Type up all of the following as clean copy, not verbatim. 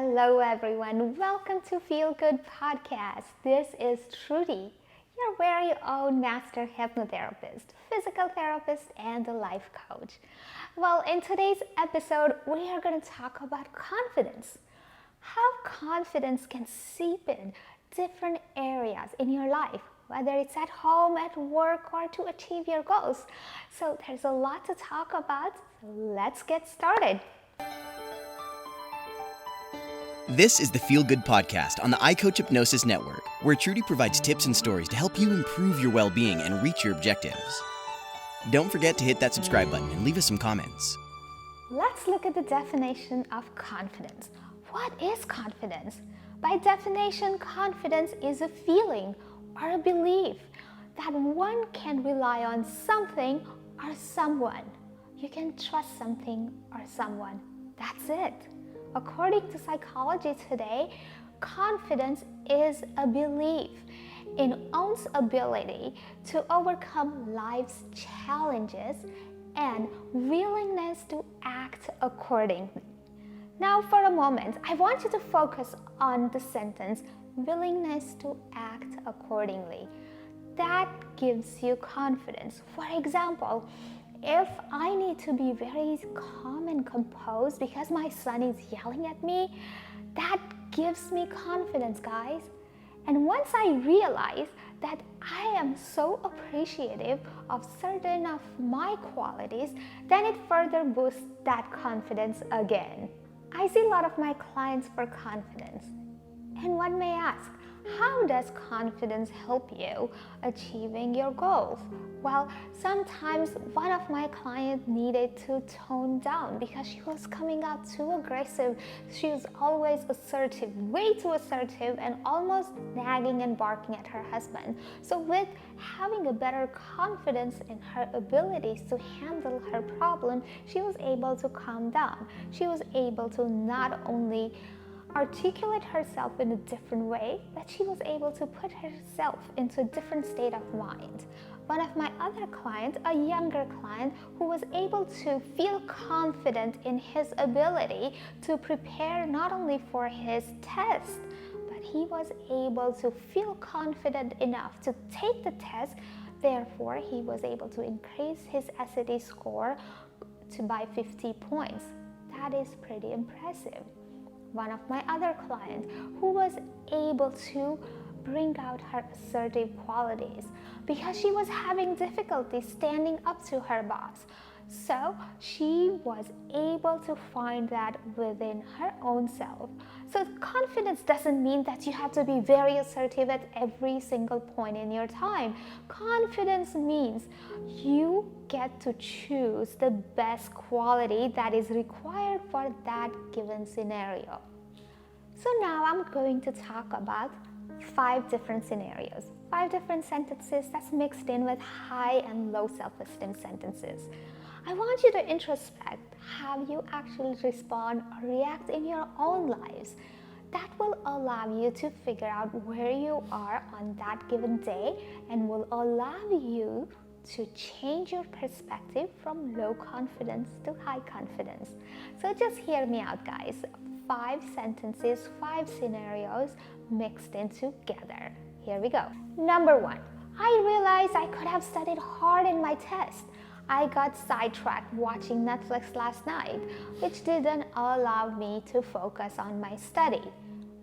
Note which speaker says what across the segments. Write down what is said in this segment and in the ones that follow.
Speaker 1: Hello everyone, welcome to Feel Good Podcast. This is Trudy, your very own master hypnotherapist, physical therapist, and a life coach. Well, in today's episode, we are going to talk about confidence. How confidence can seep in different areas in your life, whether it's at home, at work, or to achieve your goals. So there's a lot to talk about, so let's get started.
Speaker 2: This is the Feel Good Podcast on the iCoach Hypnosis Network, where Trudy provides tips and stories to help you improve your well-being and reach your objectives. Don't forget to hit that subscribe button and leave us some comments.
Speaker 1: Let's look at the definition of confidence. What is confidence? By definition, confidence is a feeling or a belief that one can rely on something or someone. You can trust something or someone. That's it. According to psychology today, confidence is a belief in one's ability to overcome life's challenges and willingness to act accordingly. Now, for a moment, I want you to focus on the sentence, willingness to act accordingly. That gives you confidence. For example, if I need to be very calm and composed because my son is yelling at me, that gives me confidence, guys. And once I realize that I am so appreciative of certain of my qualities, then it further boosts that confidence again. I see a lot of my clients for confidence. And one may ask, how does confidence help you achieving your goals? Well, sometimes one of my clients needed to tone down because she was coming out too aggressive. She was always assertive, way too assertive, and almost nagging and barking at her husband. So with having a better confidence in her abilities to handle her problem, she was able to calm down. She was able to not only articulate herself in a different way, but she was able to put herself into a different state of mind. One of my other clients, a younger client, who was able to feel confident in his ability to prepare not only for his test, but he was able to feel confident enough to take the test. Therefore, he was able to increase his SAT score by 50 points. That is pretty impressive. One of my other clients who was able to bring out her assertive qualities because she was having difficulty standing up to her boss. So she was able to find that within her own self. So confidence doesn't mean that you have to be very assertive at every single point in your time. Confidence means you get to choose the best quality that is required for that given scenario. So now I'm going to talk about 5 different scenarios, 5 different sentences that's mixed in with high and low self-esteem sentences. I want you to introspect how you actually respond or react in your own lives. That will allow you to figure out where you are on that given day and will allow you to change your perspective from low confidence to high confidence. So just hear me out, guys. 5 sentences, 5 scenarios mixed in together. Here we go. Number 1, I realized I could have studied hard in my test. I got sidetracked watching Netflix last night, which didn't allow me to focus on my study.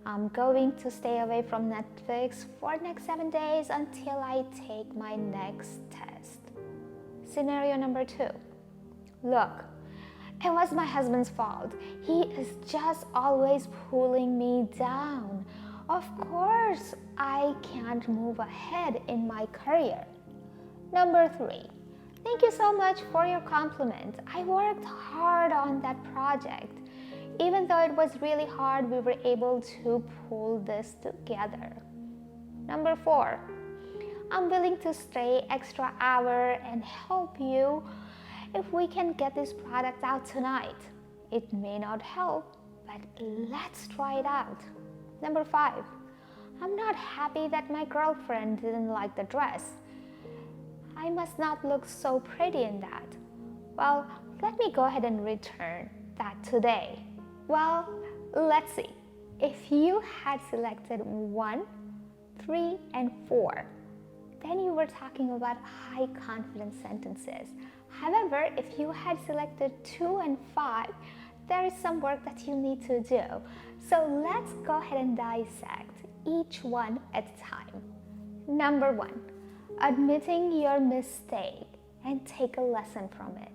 Speaker 1: I'm going to stay away from Netflix for the next 7 days until I take my next test. Scenario number 2. Look, it was my husband's fault. He is just always pulling me down. Of course, I can't move ahead in my career. Number 3. Thank you so much for your compliment. I worked hard on that project. Even though it was really hard, we were able to pull this together. Number 4. I'm willing to stay extra hour and help you if we can get this product out tonight. It may not help, but let's try it out. Number 5. I'm not happy that my girlfriend didn't like the dress. I must not look so pretty in that. Well, let me go ahead and return that today. Well, let's see. If you had selected 1, 3, and 4, then you were talking about high confidence sentences. However, if you had selected 2 and 5, there is some work that you need to do. So let's go ahead and dissect each one at a time. Number 1, admitting your mistake and take a lesson from it.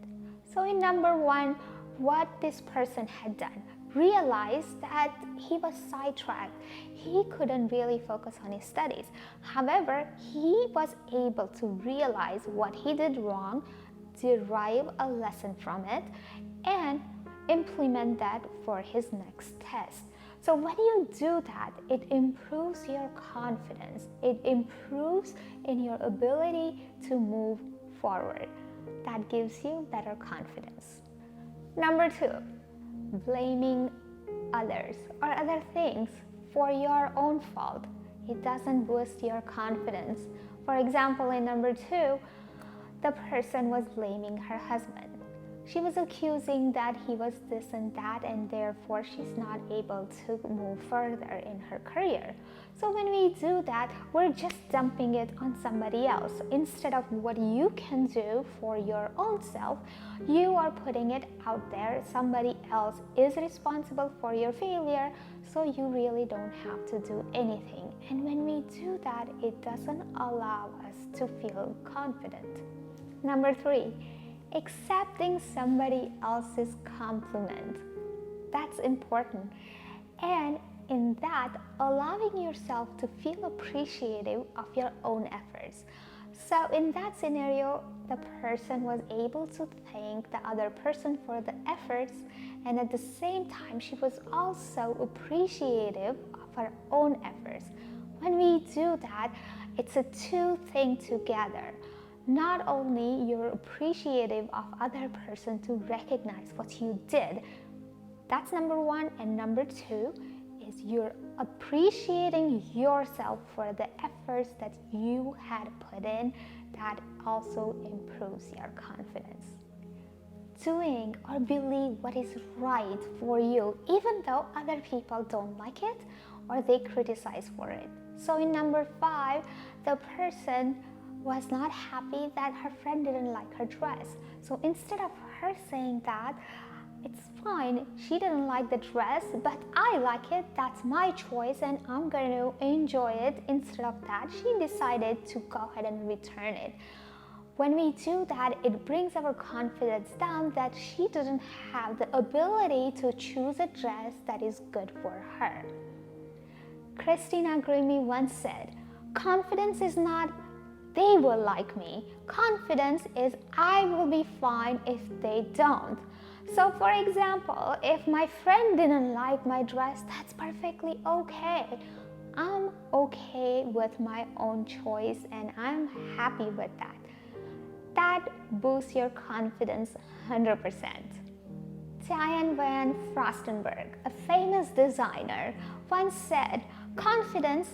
Speaker 1: So in number 1, what this person had done, realized that he was sidetracked. He couldn't really focus on his studies. However, he was able to realize what he did wrong, derive a lesson from it, and implement that for his next test. So when you do that, it improves your confidence. It improves in your ability to move forward. That gives you better confidence. Number 2, blaming others or other things for your own fault. It doesn't boost your confidence. For example, in number 2, the person was blaming her husband. She was accusing that he was this and that, and therefore she's not able to move further in her career. So when we do that, we're just dumping it on somebody else. Instead of what you can do for your own self, you are putting it out there. Somebody else is responsible for your failure, so you really don't have to do anything. And when we do that, it doesn't allow us to feel confident. Number 3, accepting somebody else's compliment. That's important. And in that, allowing yourself to feel appreciative of your own efforts. So in that scenario, the person was able to thank the other person for the efforts, and at the same time, she was also appreciative of her own efforts. When we do that, it's a two thing together. Not only you're appreciative of other person to recognize what you did, that's number 1, and number 2 is you're appreciating yourself for the efforts that you had put in. That also improves your confidence. Doing or believe what is right for you, even though other people don't like it or they criticize for it. So in number 5, the person was not happy that her friend didn't like her dress. So instead of her saying that, it's fine, she didn't like the dress, but I like it, that's my choice, and I'm going to enjoy it. Instead of that, she decided to go ahead and return it. When we do that, it brings our confidence down that she doesn't have the ability to choose a dress that is good for her. Christina Grimmie once said, confidence is not they will like me. Confidence is I will be fine if they don't. So for example, if my friend didn't like my dress, that's perfectly okay. I'm okay with my own choice and I'm happy with that. That boosts your confidence 100%. Diane van Frostenberg, a famous designer, once said, confidence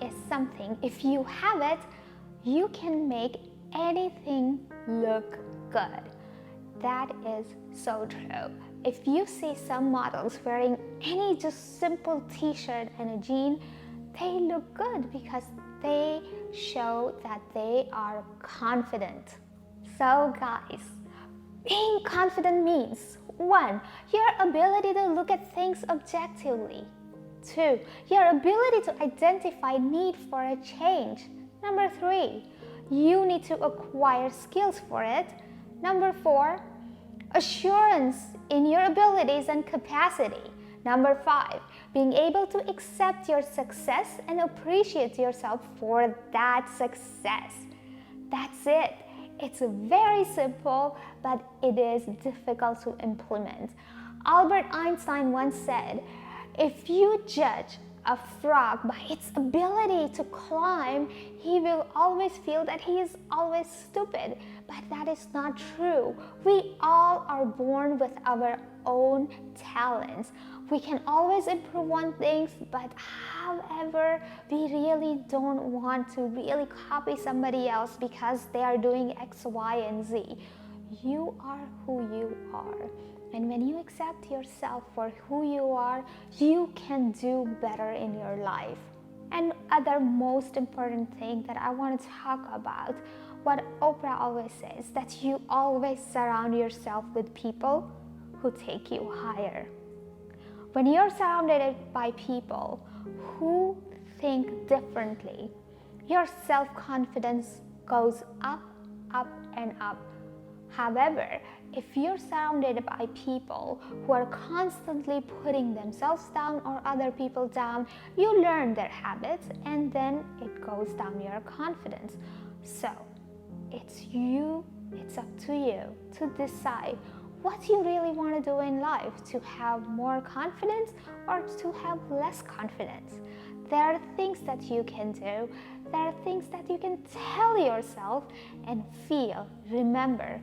Speaker 1: is something, if you have it, you can make anything look good. That is so true. If you see some models wearing any just simple t-shirt and a jean, they look good because they show that they are confident. So guys, being confident means 1, your ability to look at things objectively. 2, your ability to identify need for a change. Number 3, you need to acquire skills for it. Number 4, assurance in your abilities and capacity. Number 5, being able to accept your success and appreciate yourself for that success. That's it. It's very simple, but it is difficult to implement. Albert Einstein once said, if you judge a frog by its ability to climb, he will always feel that he is always stupid. But that is not true. We all are born with our own talents. We can always improve on things, but however, we really don't want to really copy somebody else because they are doing X, Y, and Z. You are who you are. And when you accept yourself for who you are, you can do better in your life. And other most important thing that I want to talk about, what Oprah always says, that you always surround yourself with people who take you higher. When you're surrounded by people who think differently, your self-confidence goes up, up, and up. However, if you're surrounded by people who are constantly putting themselves down or other people down, you learn their habits and then it goes down your confidence. So, it's up to you to decide what you really want to do in life, to have more confidence or to have less confidence. There are things that you can do, there are things that you can tell yourself and feel. Remember,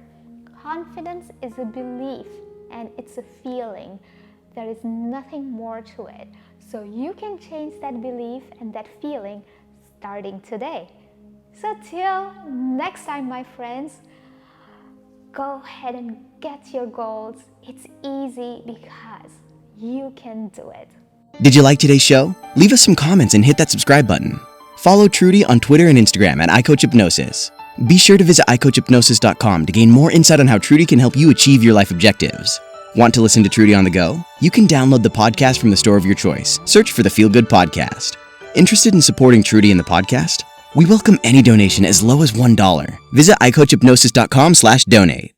Speaker 1: confidence is a belief and it's a feeling. There is nothing more to it. So you can change that belief and that feeling starting today. So till next time, my friends, go ahead and get your goals. It's easy because you can do it.
Speaker 2: Did you like today's show? Leave us some comments and hit that subscribe button. Follow Trudy on Twitter and Instagram at icoachhypnosis. Be sure to visit icoachhypnosis.com to gain more insight on how Trudy can help you achieve your life objectives. Want to listen to Trudy on the go? You can download the podcast from the store of your choice. Search for the Feel Good Podcast. Interested in supporting Trudy and the podcast? We welcome any donation as low as $1. Visit icoachhypnosis.com/donate.